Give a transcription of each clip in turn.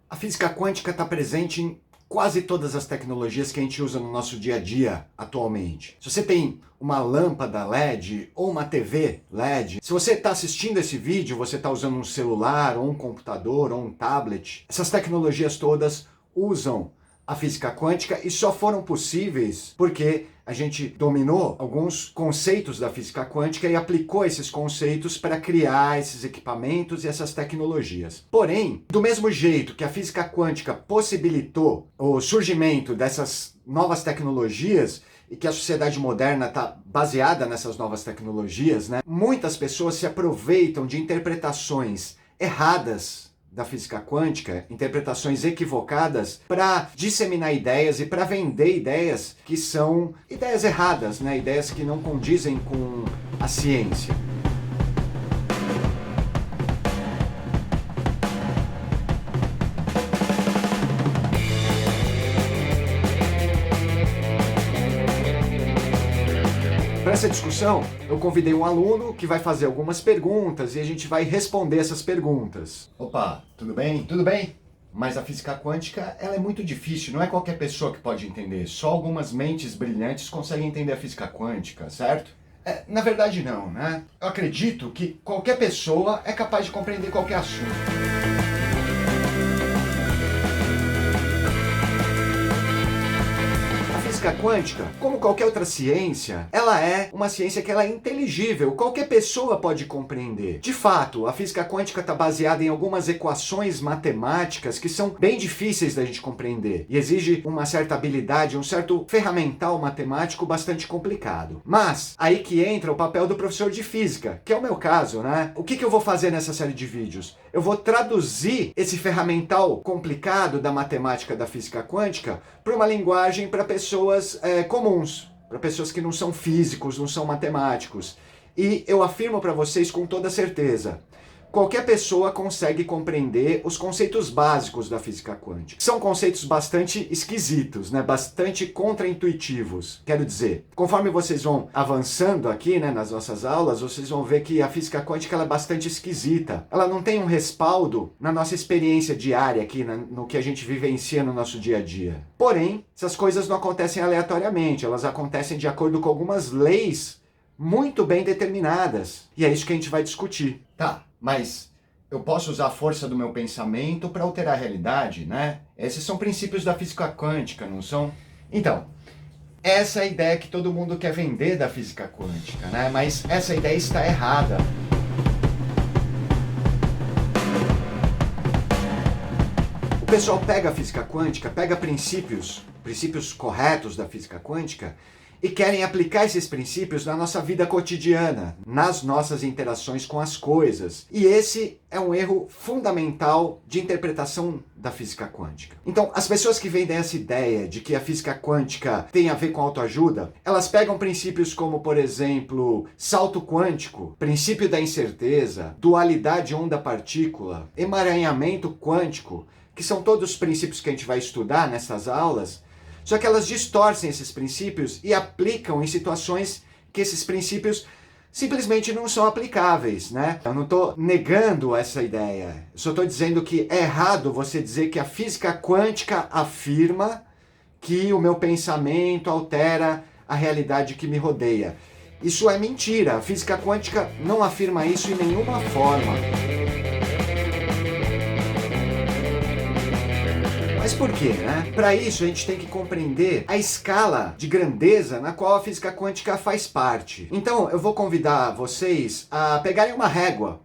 A física quântica está presente em quase todas as tecnologias que a gente usa no nosso dia a dia atualmente. Se você tem uma lâmpada LED ou uma TV LED, se você está assistindo esse vídeo, você está usando um celular, ou um computador, ou um tablet, essas tecnologias todas usam a física quântica e só foram possíveis porque a gente dominou alguns conceitos da física quântica e aplicou esses conceitos para criar esses equipamentos e essas tecnologias. Porém, do mesmo jeito que a física quântica possibilitou o surgimento dessas novas tecnologias e que a sociedade moderna está baseada nessas novas tecnologias, né? Muitas pessoas se aproveitam de interpretações erradas da física quântica, interpretações equivocadas, para disseminar ideias e para vender ideias que são ideias erradas, né? Ideias que não condizem com a ciência. Para essa discussão, eu convidei um aluno que vai fazer algumas perguntas e a gente vai responder essas perguntas. Opa, tudo bem? Tudo bem? Mas a física quântica, ela é muito difícil, não é qualquer pessoa que pode entender. Só algumas mentes brilhantes conseguem entender a física quântica, certo? Na verdade não, né? Eu acredito que qualquer pessoa é capaz de compreender qualquer assunto. A física quântica, como qualquer outra ciência, ela é uma ciência que ela é inteligível, qualquer pessoa pode compreender. De fato, a física quântica está baseada em algumas equações matemáticas que são bem difíceis da gente compreender e exige uma certa habilidade, um certo ferramental matemático bastante complicado. Mas aí que entra o papel do professor de física, que é o meu caso, né? O que eu vou fazer nessa série de vídeos? Eu vou traduzir esse ferramental complicado da matemática da física quântica para uma linguagem para pessoas comuns, para pessoas que não são físicos, não são matemáticos. E eu afirmo para vocês com toda certeza, qualquer pessoa consegue compreender os conceitos básicos da física quântica. São conceitos bastante esquisitos, né? Bastante contraintuitivos. Quero dizer, conforme vocês vão avançando aqui, né, nas nossas aulas, vocês vão ver que a física quântica ela é bastante esquisita. Ela não tem um respaldo na nossa experiência diária aqui, no que a gente vivencia no nosso dia a dia. Porém, essas coisas não acontecem aleatoriamente, elas acontecem de acordo com algumas leis muito bem determinadas. E é isso que a gente vai discutir. Tá, mas eu posso usar a força do meu pensamento para alterar a realidade, né? Esses são princípios da física quântica, não são? Então, essa é a ideia que todo mundo quer vender da física quântica, né? Mas essa ideia está errada. O pessoal pega a física quântica, pega princípios corretos da física quântica e querem aplicar esses princípios na nossa vida cotidiana, nas nossas interações com as coisas. E esse é um erro fundamental de interpretação da física quântica. Então, as pessoas que vendem essa ideia de que a física quântica tem a ver com autoajuda, elas pegam princípios como, por exemplo, salto quântico, princípio da incerteza, dualidade onda-partícula, emaranhamento quântico, que são todos princípios que a gente vai estudar nessas aulas. Só que elas distorcem esses princípios e aplicam em situações que esses princípios simplesmente não são aplicáveis, né? Eu não estou negando essa ideia. Eu só estou dizendo que é errado você dizer que a física quântica afirma que o meu pensamento altera a realidade que me rodeia. Isso é mentira. A física quântica não afirma isso em nenhuma forma. Mas por quê, né? Para isso a gente tem que compreender a escala de grandeza na qual a física quântica faz parte. Então eu vou convidar vocês a pegarem uma régua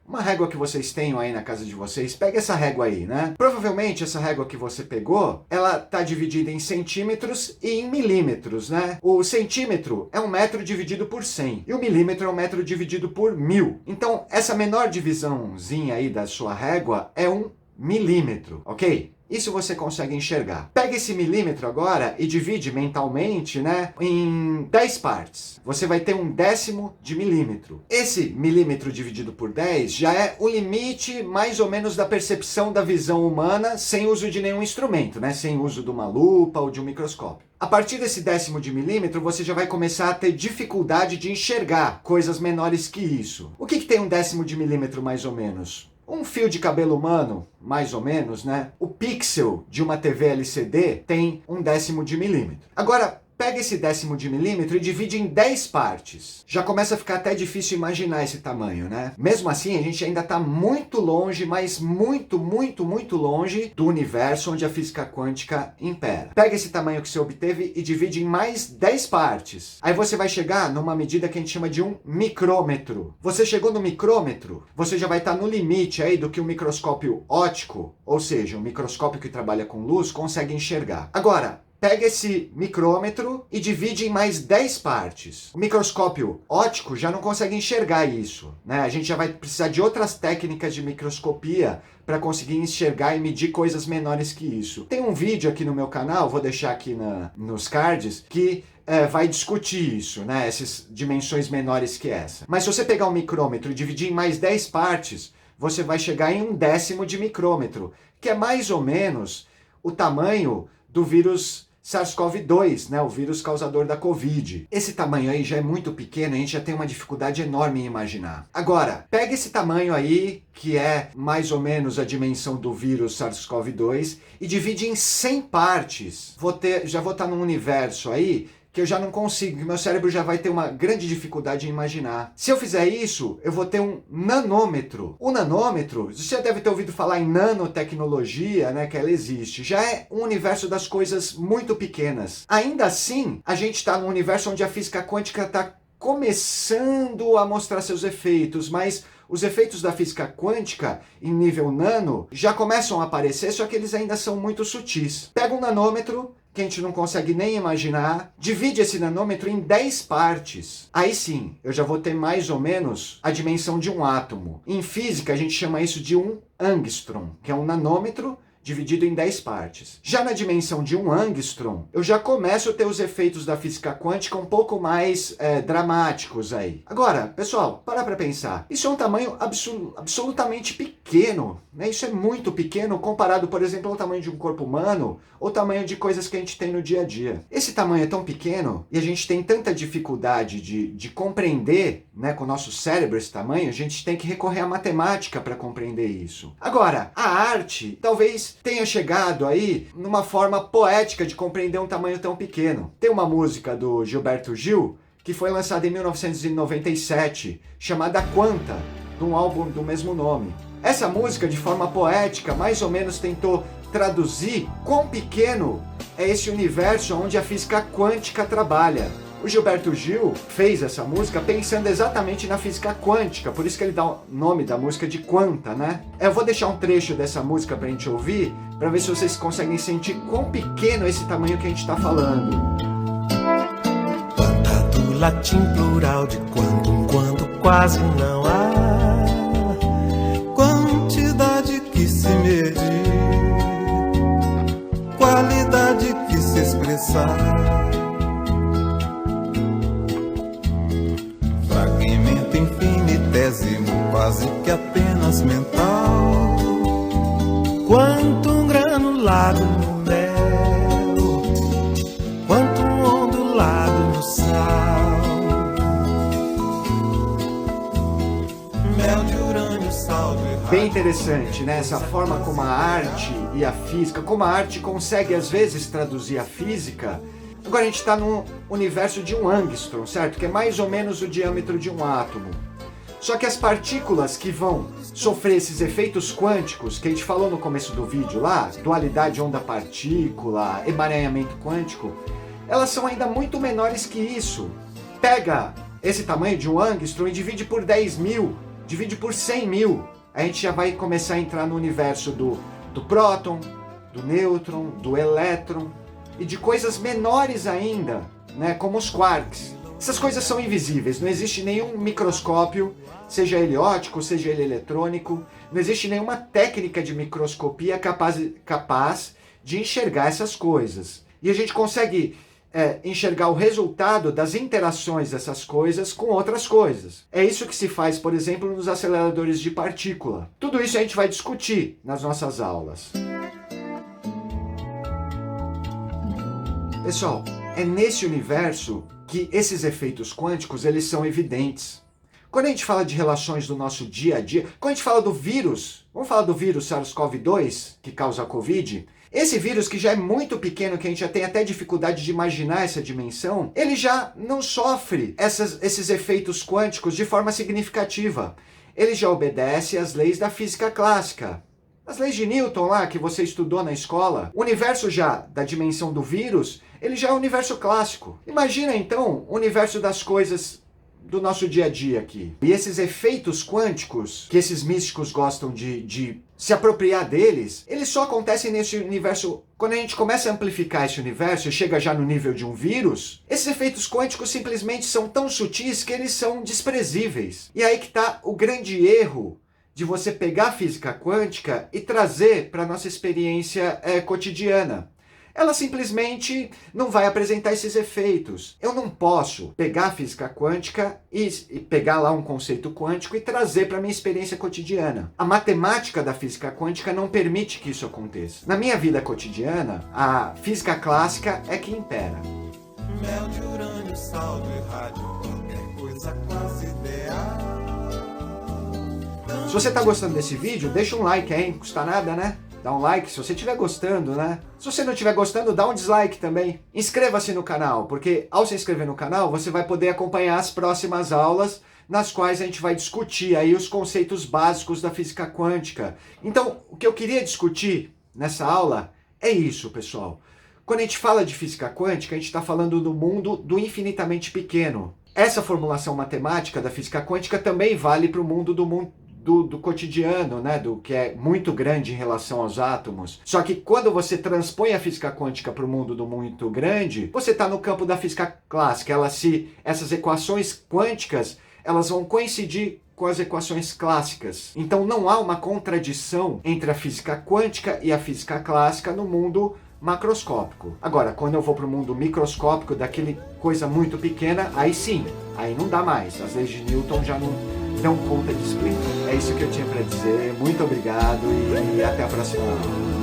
que vocês tenham aí na casa de vocês. Pega essa régua aí, né? Provavelmente essa régua que você pegou, ela tá dividida em centímetros e em milímetros, né? O centímetro é 1 metro dividido por 100 e o milímetro é 1 metro dividido por 1000. Então essa menor divisãozinha aí da sua régua é 1 milímetro, ok? Isso você consegue enxergar. Pega esse milímetro agora e divide mentalmente, né, em 10 partes. Você vai ter 1/10 de milímetro. Esse milímetro dividido por 10 já é o limite mais ou menos da percepção da visão humana sem uso de nenhum instrumento, né, sem uso de uma lupa ou de um microscópio. A partir desse 1/10 de milímetro, você já vai começar a ter dificuldade de enxergar coisas menores que isso. O que tem 1/10 de milímetro mais ou menos? Um fio de cabelo humano, mais ou menos, né? O pixel de uma TV LCD tem 1/10 de milímetro. Agora, pega esse 1/10 de milímetro e divide em 10 partes. Já começa a ficar até difícil imaginar esse tamanho, né? Mesmo assim, a gente ainda está muito longe, mas muito, muito, muito longe do universo onde a física quântica impera. Pega esse tamanho que você obteve e divide em mais 10 partes. Aí você vai chegar numa medida que a gente chama de um micrômetro. Você chegou no micrômetro, você já vai estar no limite aí do que o microscópio óptico, ou seja, um microscópio que trabalha com luz, consegue enxergar. Agora, pega esse micrômetro e divide em mais 10 partes. O microscópio óptico já não consegue enxergar isso, né? A gente já vai precisar de outras técnicas de microscopia para conseguir enxergar e medir coisas menores que isso. Tem um vídeo aqui no meu canal, vou deixar aqui nos cards, que vai discutir isso, né? Essas dimensões menores que essa. Mas se você pegar um micrômetro e dividir em mais 10 partes, você vai chegar em 1/10 de micrômetro, que é mais ou menos o tamanho do vírus SARS-CoV-2, né, o vírus causador da Covid. Esse tamanho aí já é muito pequeno, a gente já tem uma dificuldade enorme em imaginar. Agora, pega esse tamanho aí, que é mais ou menos a dimensão do vírus SARS-CoV-2, e divide em 100 partes. Já vou estar num universo aí que eu já não consigo, que meu cérebro já vai ter uma grande dificuldade em imaginar. Se eu fizer isso, eu vou ter um nanômetro. O nanômetro, você já deve ter ouvido falar em nanotecnologia, né, que ela existe. Já é um universo das coisas muito pequenas. Ainda assim, a gente está num universo onde a física quântica está começando a mostrar seus efeitos, mas os efeitos da física quântica em nível nano já começam a aparecer, só que eles ainda são muito sutis. Pega um nanômetro, que a gente não consegue nem imaginar, divide esse nanômetro em 10 partes. Aí sim, eu já vou ter mais ou menos a dimensão de um átomo. Em física, a gente chama isso de um angstrom, que é um nanômetro dividido em 10 partes. Já na dimensão de um angstrom, eu já começo a ter os efeitos da física quântica um pouco mais dramáticos aí. Agora, pessoal, para pensar. Isso é um tamanho absolutamente pequeno, né? Isso é muito pequeno comparado, por exemplo, ao tamanho de um corpo humano ou tamanho de coisas que a gente tem no dia a dia. Esse tamanho é tão pequeno e a gente tem tanta dificuldade de compreender, né, com o nosso cérebro esse tamanho, a gente tem que recorrer à matemática para compreender isso. Agora, a arte talvez tenha chegado aí numa forma poética de compreender um tamanho tão pequeno. Tem uma música do Gilberto Gil que foi lançada em 1997, chamada Quanta, de um álbum do mesmo nome. Essa música, de forma poética, mais ou menos tentou traduzir quão pequeno é esse universo onde a física quântica trabalha. O Gilberto Gil fez essa música pensando exatamente na física quântica, por isso que ele dá o nome da música de Quanta, né? Eu vou deixar um trecho dessa música pra gente ouvir, pra ver se vocês conseguem sentir quão pequeno é esse tamanho que a gente tá falando. Quanta do latim plural de quando quase não há quantidade que se medir, qualidade que se expressar. Fragmento infinitésimo, quase que apenas mental. Quanto um granulado no mel, quanto um ondulado no sal. Mel de urânio, sal de errado. Bem interessante, né? Essa forma como a arte e a física, como a arte consegue às vezes traduzir a física. Agora a gente está num universo de um angstrom, certo? Que é mais ou menos o diâmetro de um átomo. Só que as partículas que vão sofrer esses efeitos quânticos, que a gente falou no começo do vídeo lá, dualidade onda-partícula, emaranhamento quântico, elas são ainda muito menores que isso. Pega esse tamanho de um angstrom e divide por 10.000, divide por 100.000. A gente já vai começar a entrar no universo do próton, do nêutron, do elétron, e de coisas menores ainda, né, como os quarks. Essas coisas são invisíveis, não existe nenhum microscópio, seja ele óptico, seja ele eletrônico, não existe nenhuma técnica de microscopia capaz de enxergar essas coisas. E a gente consegue enxergar o resultado das interações dessas coisas com outras coisas. É isso que se faz, por exemplo, nos aceleradores de partícula. Tudo isso a gente vai discutir nas nossas aulas. Pessoal, é nesse universo que esses efeitos quânticos eles são evidentes. Quando a gente fala de relações do nosso dia a dia, quando a gente fala do vírus, vamos falar do vírus SARS-CoV-2, que causa a Covid? Esse vírus, que já é muito pequeno, que a gente já tem até dificuldade de imaginar essa dimensão, ele já não sofre esses efeitos quânticos de forma significativa. Ele já obedece às leis da física clássica. As leis de Newton lá, que você estudou na escola, o universo já da dimensão do vírus, ele já é um universo clássico. Imagina então o universo das coisas do nosso dia a dia aqui. E esses efeitos quânticos, que esses místicos gostam de se apropriar deles, eles só acontecem nesse universo. Quando a gente começa a amplificar esse universo e chega já no nível de um vírus, esses efeitos quânticos simplesmente são tão sutis que eles são desprezíveis. E aí que está o grande erro de você pegar a física quântica e trazer para a nossa experiência cotidiana. Ela simplesmente não vai apresentar esses efeitos. Eu não posso pegar a física quântica e pegar lá um conceito quântico e trazer para a minha experiência cotidiana. A matemática da física quântica não permite que isso aconteça. Na minha vida cotidiana, a física clássica é que impera. Mel de urânio, sal de rádio, qualquer coisa quase ideal. Se você está gostando desse vídeo, deixa um like aí, não custa nada, né? Dá um like se você estiver gostando, né? Se você não estiver gostando, dá um dislike também. Inscreva-se no canal, porque ao se inscrever no canal, você vai poder acompanhar as próximas aulas, nas quais a gente vai discutir aí os conceitos básicos da física quântica. Então, o que eu queria discutir nessa aula é isso, pessoal. Quando a gente fala de física quântica, a gente está falando do mundo do infinitamente pequeno. Essa formulação matemática da física quântica também vale para o mundo do cotidiano, né, do que é muito grande em relação aos átomos. Só que quando você transpõe a física quântica para o mundo do muito grande, você está no campo da física clássica. Essas equações quânticas, elas vão coincidir com as equações clássicas. Então não há uma contradição entre a física quântica e a física clássica no mundo macroscópico. Agora, quando eu vou para o mundo microscópico, daquele coisa muito pequena, aí sim, aí não dá mais. As leis de Newton já não dão conta de explicar. É isso que eu tinha para dizer. Muito obrigado e até a próxima aula.